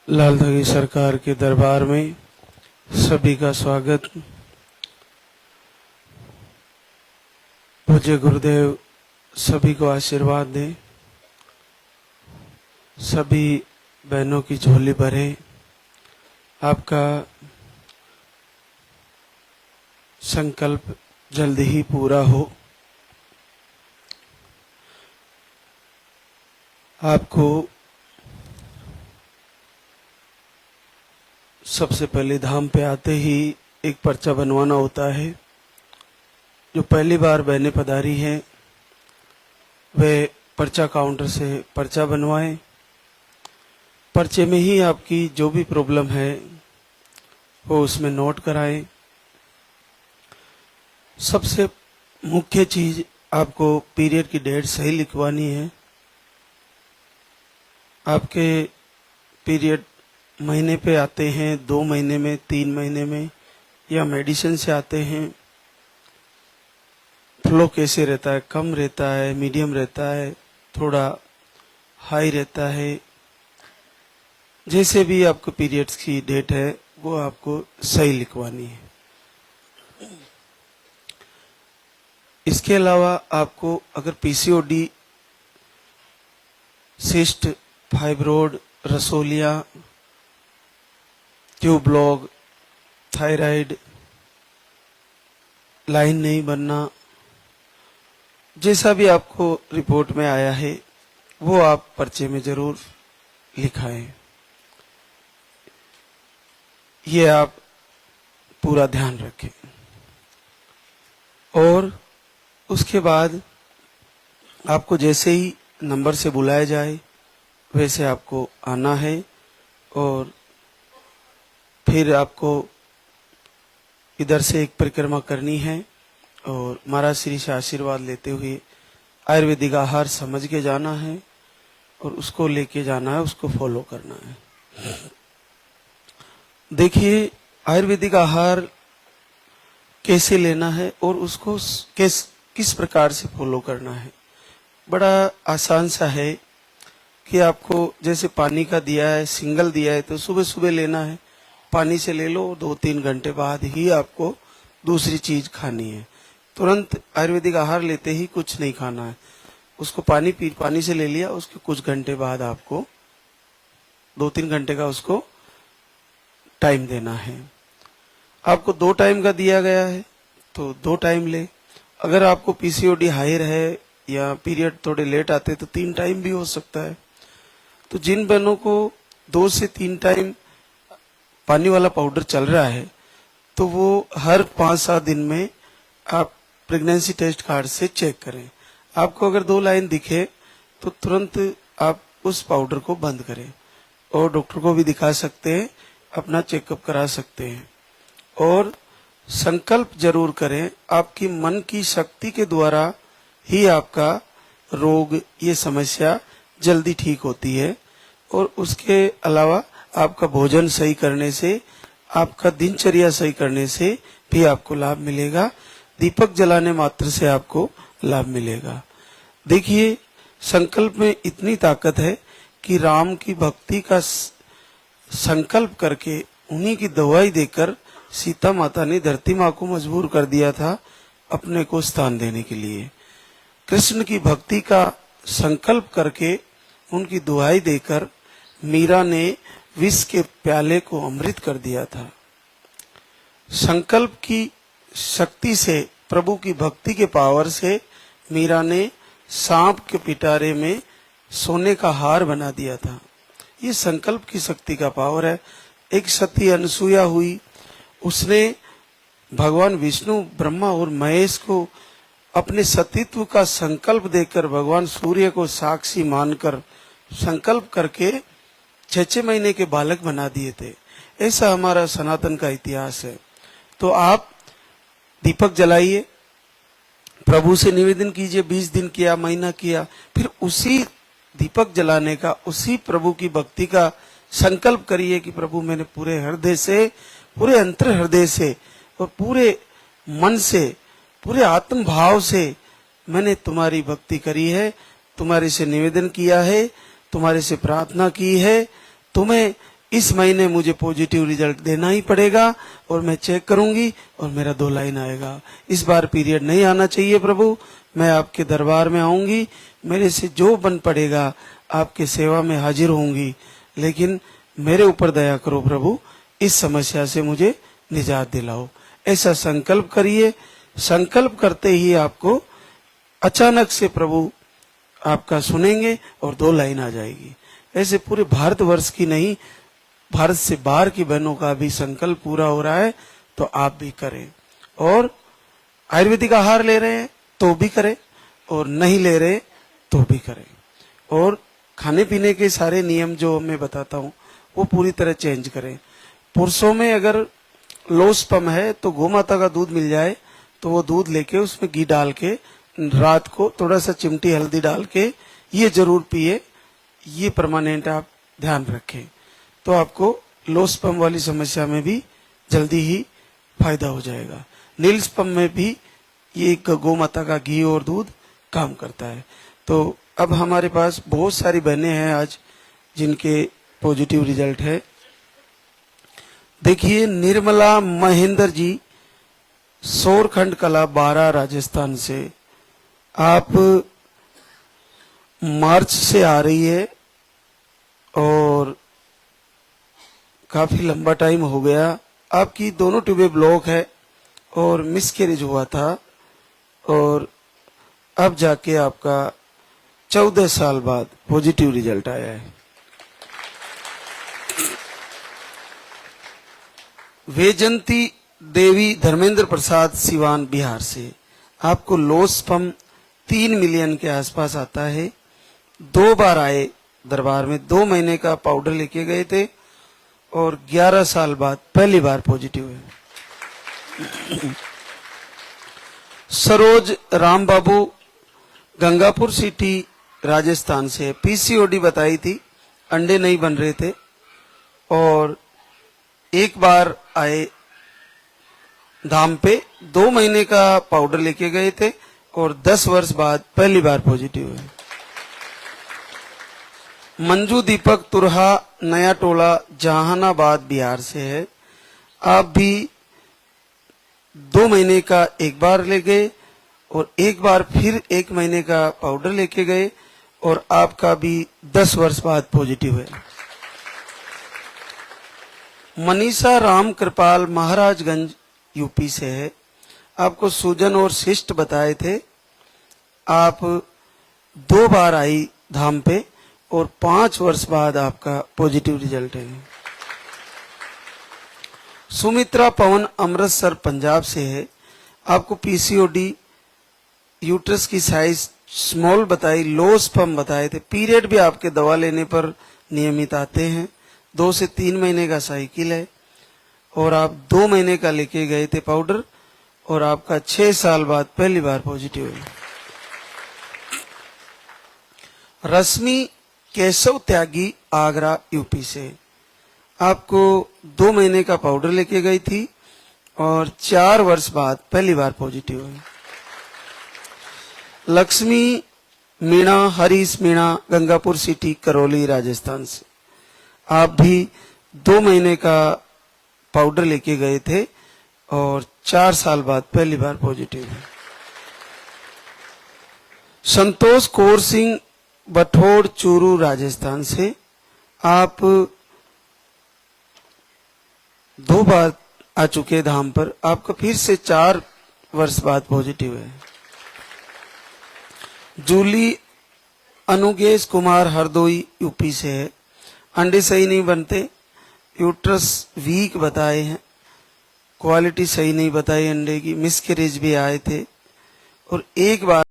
लालधागी सरकार के दरबार में सभी का स्वागत। पूज्य गुरुदेव सभी को आशीर्वाद दें, सभी बहनों की झोली भरे, आपका संकल्प जल्द ही पूरा हो। आपको सबसे पहले धाम पे आते ही एक पर्चा बनवाना होता है। जो पहली बार बहनें पधारी हैं वे पर्चा काउंटर से पर्चा बनवाएं। पर्चे में ही आपकी जो भी प्रॉब्लम है वो उसमें नोट कराएं। सबसे मुख्य चीज, आपको पीरियड की डेट सही लिखवानी है। आपके पीरियड महीने पे आते हैं, 2 महीने में, 3 महीने में, या मेडिसिन से आते हैं। फ्लो कैसे रहता है, कम रहता है, मीडियम रहता है, थोड़ा हाई रहता है। जैसे भी आपको पीरियड्स की डेट है वो आपको सही लिखवानी है। इसके अलावा आपको अगर पीसीओडी, सिस्ट, फाइब्रोड, रसोलिया, ट्यूब ब्लॉक, थायराइड, लाइन नहीं बनना, जैसा भी आपको रिपोर्ट में आया है वो आप पर्चे में जरूर लिखाएं। ये आप पूरा ध्यान रखें। और उसके बाद आपको जैसे ही नंबर से बुलाया जाए वैसे आपको आना है और फिर आपको इधर से एक परिक्रमा करनी है और महाराज श्री से आशीर्वाद लेते हुए आयुर्वेदिक आहार समझ के जाना है और उसको लेके जाना है, उसको फॉलो करना है। देखिए आयुर्वेदिक आहार कैसे लेना है और उसको किस प्रकार से फॉलो करना है। बड़ा आसान सा है कि आपको जैसे पानी का दिया है, सिंगल दिया है तो सुबह सुबह लेना है, पानी से ले लो, 2-3 घंटे बाद ही आपको दूसरी चीज खानी है। तुरंत आयुर्वेदिक आहार लेते ही कुछ नहीं खाना है। उसको पानी से ले लिया, उसके कुछ घंटे बाद आपको 2-3 घंटे का उसको टाइम देना है। आपको 2 टाइम का दिया गया है तो 2 टाइम ले। अगर आपको पीसीओडी हायर है या पीरियड थोड़े लेट आते तो 3 टाइम भी हो सकता है। तो जिन बहनों को 2 से 3 टाइम पानी वाला पाउडर चल रहा है तो वो हर 5-7 दिन में आप प्रेगनेंसी टेस्ट कार्ड से चेक करें। आपको अगर 2 लाइन दिखे तो तुरंत आप उस पाउडर को बंद करें और डॉक्टर को भी दिखा सकते हैं, अपना चेकअप करा सकते हैं। और संकल्प जरूर करें, आपकी मन की शक्ति के द्वारा ही आपका रोग, ये समस्या जल्दी ठीक होती है। और उसके अलावा आपका भोजन सही करने से, आपका दिनचर्या सही करने से भी आपको लाभ मिलेगा। दीपक जलाने मात्र से आपको लाभ मिलेगा। देखिए संकल्प में इतनी ताकत है कि राम की भक्ति का संकल्प करके उन्हीं की दवाई देकर सीता माता ने धरती माँ को मजबूर कर दिया था अपने को स्थान देने के लिए। कृष्ण की भक्ति का संकल्प करके उनकी दुहाई देकर मीरा ने विष के प्याले को अमृत कर दिया था। संकल्प की शक्ति से, प्रभु की भक्ति के पावर से मीरा ने सांप के पिटारे में सोने का हार बना दिया था। ये संकल्प की शक्ति का पावर है। एक सती अनसुईया हुई, उसने भगवान विष्णु, ब्रह्मा और महेश को अपने सतीत्व का संकल्प देकर भगवान सूर्य को साक्षी मानकर संकल्प करके 6 महीने के बालक बना दिए थे। ऐसा हमारा सनातन का इतिहास है। तो आप दीपक जलाइए, प्रभु से निवेदन कीजिए। 20 दिन किया, महीना किया, फिर उसी दीपक जलाने का, उसी प्रभु की भक्ति का संकल्प करिए कि प्रभु मैंने पूरे हृदय से, पूरे अंतर हृदय से और पूरे मन से, पूरे आत्म भाव से मैंने तुम्हारी भक्ति करी है, तुम्हारे से निवेदन किया है, तुम्हारे से प्रार्थना की है, तुम्हें इस महीने मुझे पॉजिटिव रिजल्ट देना ही पड़ेगा और मैं चेक करूंगी और मेरा 2 लाइन आएगा। इस बार पीरियड नहीं आना चाहिए प्रभु, मैं आपके दरबार में आऊंगी, मेरे से जो बन पड़ेगा आपके सेवा में हाजिर होंगी, लेकिन मेरे ऊपर दया करो प्रभु, इस समस्या से मुझे निजात दिलाओ। ऐसा संकल्प करिए। संकल्प करते ही आपको अचानक से प्रभु आपका सुनेंगे और 2 लाइन आ जाएगी। ऐसे पूरे भारतवर्ष की नहीं, भारत से बाहर की बहनों का भी संकल्प पूरा हो रहा है, तो आप भी करें। और आयुर्वेदिक आहार ले रहे हैं तो भी करें, और नहीं ले रहे तो भी करें। और खाने पीने के सारे नियम जो मैं बताता हूँ वो पूरी तरह चेंज करें। पुरुषों में अगर लो स्पर्म है तो गोमाता का दूध मिल जाए तो वो दूध लेके उसमें घी डाल के रात को थोड़ा सा चिमटी हल्दी डाल के ये जरूर पिए। ये परमानेंट आप ध्यान रखें तो आपको लो स्पर्म वाली समस्या में भी जल्दी ही फायदा हो जाएगा। नील स्पर्म में भी ये गोमाता का घी और दूध काम करता है। तो अब हमारे पास बहुत सारी बहनें हैं आज जिनके पॉजिटिव रिजल्ट है। देखिए, निर्मला महेंद्र जी, सोरखंड कला 12 राजस्थान से, आप मार्च से आ रही है और काफी लंबा टाइम हो गया। आपकी दोनों ट्यूबें ब्लॉक है और मिसकैरेज हुआ था और अब जाके आपका 14 साल बाद पॉजिटिव रिजल्ट आया है। वेजंती देवी धर्मेंद्र प्रसाद सिवान बिहार से, आपको लो स्पर्म 3 मिलियन के आसपास आता है। 2 बार आए दरबार में, 2 महीने का पाउडर लेके गए थे और 11 साल बाद पहली बार पॉजिटिव है। सरोज राम बाबू, गंगापुर सिटी राजस्थान से, पीसीओडी बताई थी, अंडे नहीं बन रहे थे और 1 बार आए धाम पे, 2 महीने का पाउडर लेके गए थे और 10 वर्ष बाद पहली बार पॉजिटिव है। मंजू दीपक तुरहा, नया टोला जहानाबाद बिहार से है, आप भी 2 महीने का 1 बार ले गए और 1 बार फिर 1 महीने का पाउडर लेके गए और आपका भी 10 वर्ष बाद पॉजिटिव है। मनीषा राम कृपाल, महाराजगंज यूपी से है, आपको सूजन और सिस्ट बताए थे, आप 2 बार आई धाम पे और 5 वर्ष बाद आपका पॉजिटिव रिजल्ट है। सुमित्रा पवन, अमृतसर पंजाब से है, आपको पीसीओडी, यूट्रस की साइज स्मॉल बताई, लो स्पर्म बताए थे, पीरियड भी आपके दवा लेने पर नियमित आते हैं, 2 से 3 महीने का साइकिल है और आप 2 महीने का लेके गए थे पाउडर और आपका 6 साल बाद पहली बार पॉजिटिव है। रश्मि केशव त्यागी, आगरा यूपी से, आपको 2 महीने का पाउडर लेके गई थी और 4 वर्ष बाद पहली बार पॉजिटिव है। लक्ष्मी मीणा, हरीश मीणा, गंगापुर सिटी करौली राजस्थान से, आप भी 2 महीने का पाउडर लेके गए थे और 4 साल बाद पहली बार पॉजिटिव है। संतोष कौर सिंह, बठोड़ चूरू राजस्थान से, आप 2 बार आ चुके धाम पर, आपका फिर से 4 वर्ष बाद पॉजिटिव है। जूली अनुगेश कुमार, हरदोई यूपी से है, अंडे सही नहीं बनते, यूट्रस वीक बताए हैं, क्वालिटी सही नहीं बताई अंडे की, मिसकैरेज भी आए थे और 1 बार